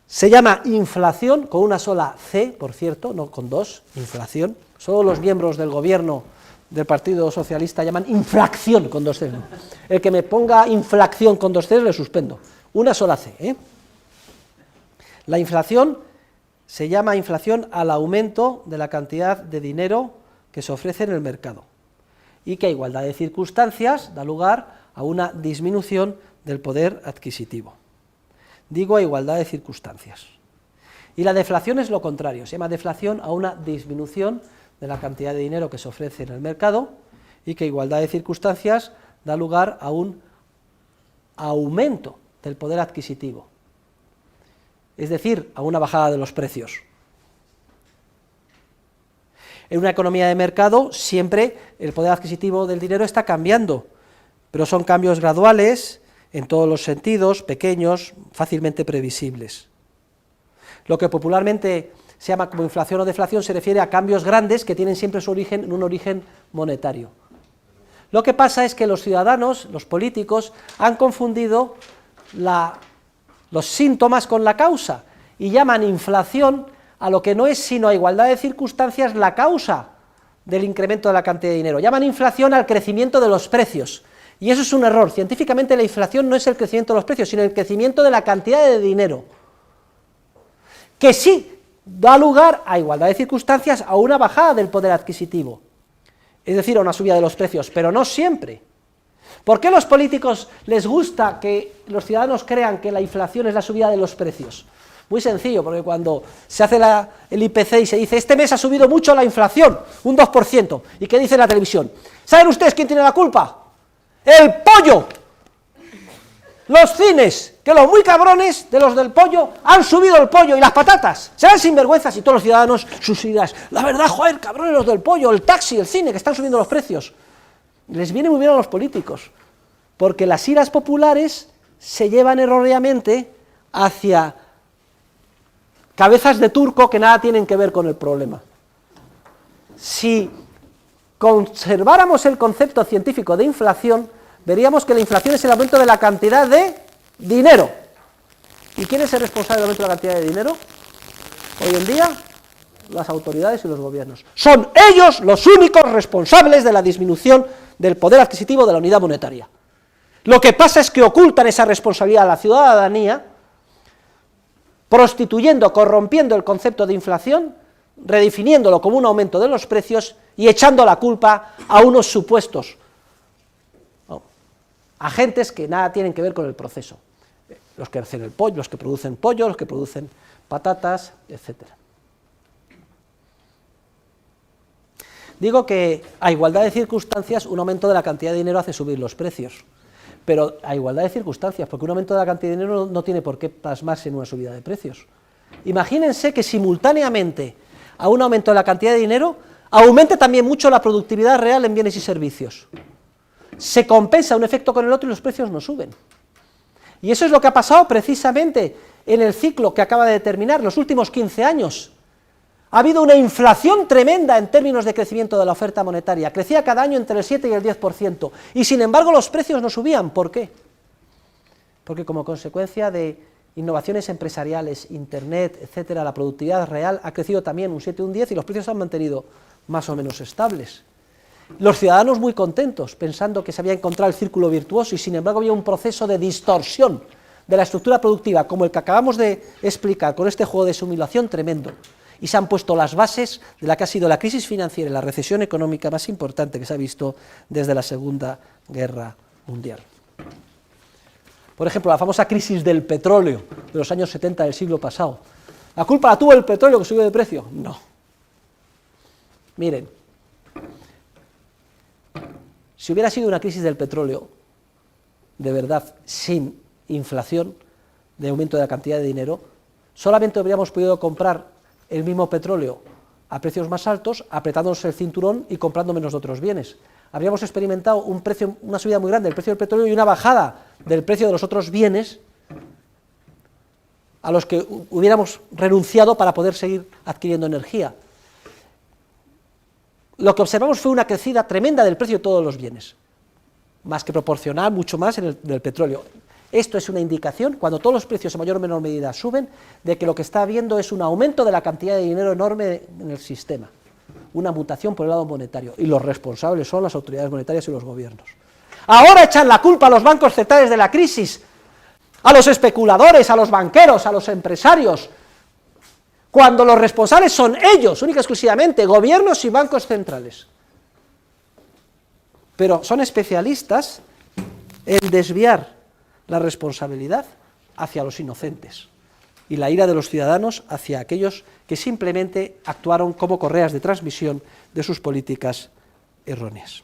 Se llama inflación, con una sola C, por cierto, no con dos, inflación. Solo los miembros del gobierno del Partido Socialista llaman infracción con dos C. El que me ponga inflación con dos C le suspendo. Una sola C, ¿eh? La inflación se llama inflación al aumento de la cantidad de dinero que se ofrece en el mercado, y que a igualdad de circunstancias da lugar a una disminución del poder adquisitivo. Digo a igualdad de circunstancias. Y la deflación es lo contrario, se llama deflación a una disminución de la cantidad de dinero que se ofrece en el mercado, y que a igualdad de circunstancias da lugar a un aumento del poder adquisitivo, es decir, a una bajada de los precios. En una economía de mercado siempre el poder adquisitivo del dinero está cambiando, pero son cambios graduales, en todos los sentidos, pequeños, fácilmente previsibles. Lo que popularmente se llama como inflación o deflación se refiere a cambios grandes que tienen siempre su origen en un origen monetario. Lo que pasa es que los ciudadanos, los políticos, han confundido los síntomas con la causa y llaman inflación a lo que no es sino a igualdad de circunstancias la causa del incremento de la cantidad de dinero. Llaman inflación al crecimiento de los precios. Y eso es un error. Científicamente la inflación no es el crecimiento de los precios, sino el crecimiento de la cantidad de dinero, que sí da lugar a igualdad de circunstancias a una bajada del poder adquisitivo, es decir, a una subida de los precios, pero no siempre. ¿Por qué a los políticos les gusta que los ciudadanos crean que la inflación es la subida de los precios? Muy sencillo, porque cuando se hace el IPC y se dice, este mes ha subido mucho la inflación, un 2%, ¿y qué dice la televisión? ¿Saben ustedes quién tiene la culpa? ¡El pollo! Los cines, que los muy cabrones de los del pollo han subido el pollo y las patatas, serán sinvergüenzas, y todos los ciudadanos sus ideas, la verdad, joder, cabrones los del pollo, el taxi, el cine, que están subiendo los precios. Les viene muy bien a los políticos, porque las iras populares se llevan erróneamente hacia cabezas de turco que nada tienen que ver con el problema. Si conserváramos el concepto científico de inflación, veríamos que la inflación es el aumento de la cantidad de dinero. ¿Y quién es el responsable del aumento de la cantidad de dinero? Hoy en día, las autoridades y los gobiernos. Son ellos los únicos responsables de la disminución del poder adquisitivo de la unidad monetaria. Lo que pasa es que ocultan esa responsabilidad a la ciudadanía, prostituyendo, corrompiendo el concepto de inflación, redefiniéndolo como un aumento de los precios y echando la culpa a unos supuestos agentes que nada tienen que ver con el proceso, los que hacen el pollo, los que producen pollo, los que producen patatas, etc. Digo que a igualdad de circunstancias un aumento de la cantidad de dinero hace subir los precios, pero a igualdad de circunstancias, porque un aumento de la cantidad de dinero no tiene por qué plasmarse en una subida de precios. Imagínense que simultáneamente a un aumento de la cantidad de dinero aumente también mucho la productividad real en bienes y servicios. Se compensa un efecto con el otro y los precios no suben. Y eso es lo que ha pasado precisamente en el ciclo que acaba de terminar, los últimos 15 años. Ha habido una inflación tremenda en términos de crecimiento de la oferta monetaria, crecía cada año entre el 7 y el 10%, y sin embargo los precios no subían. ¿Por qué? Porque como consecuencia de innovaciones empresariales, internet, etcétera, la productividad real ha crecido también un 7 y un 10 y los precios se han mantenido más o menos estables. Los ciudadanos muy contentos, pensando que se había encontrado el círculo virtuoso, y sin embargo había un proceso de distorsión de la estructura productiva, como el que acabamos de explicar con este juego de simulación tremendo, y se han puesto las bases de la que ha sido la crisis financiera y la recesión económica más importante que se ha visto desde la Segunda Guerra Mundial. Por ejemplo, la famosa crisis del petróleo de los años 70 del siglo pasado. ¿La culpa la tuvo el petróleo que subió de precio? No. Miren, si hubiera sido una crisis del petróleo, de verdad, sin inflación, de aumento de la cantidad de dinero, solamente habríamos podido comprar el mismo petróleo a precios más altos, apretándonos el cinturón y comprando menos de otros bienes. Habríamos experimentado una subida muy grande del precio del petróleo y una bajada del precio de los otros bienes a los que hubiéramos renunciado para poder seguir adquiriendo energía. Lo que observamos fue una crecida tremenda del precio de todos los bienes, más que proporcional, mucho más en el del petróleo. Esto es una indicación, cuando todos los precios en mayor o menor medida suben, de que lo que está habiendo es un aumento de la cantidad de dinero enorme en el sistema, una mutación por el lado monetario, y los responsables son las autoridades monetarias y los gobiernos. Ahora echan la culpa a los bancos centrales de la crisis, a los especuladores, a los banqueros, a los empresarios, cuando los responsables son ellos, única y exclusivamente, gobiernos y bancos centrales. Pero son especialistas en desviar la responsabilidad hacia los inocentes y la ira de los ciudadanos hacia aquellos que simplemente actuaron como correas de transmisión de sus políticas erróneas.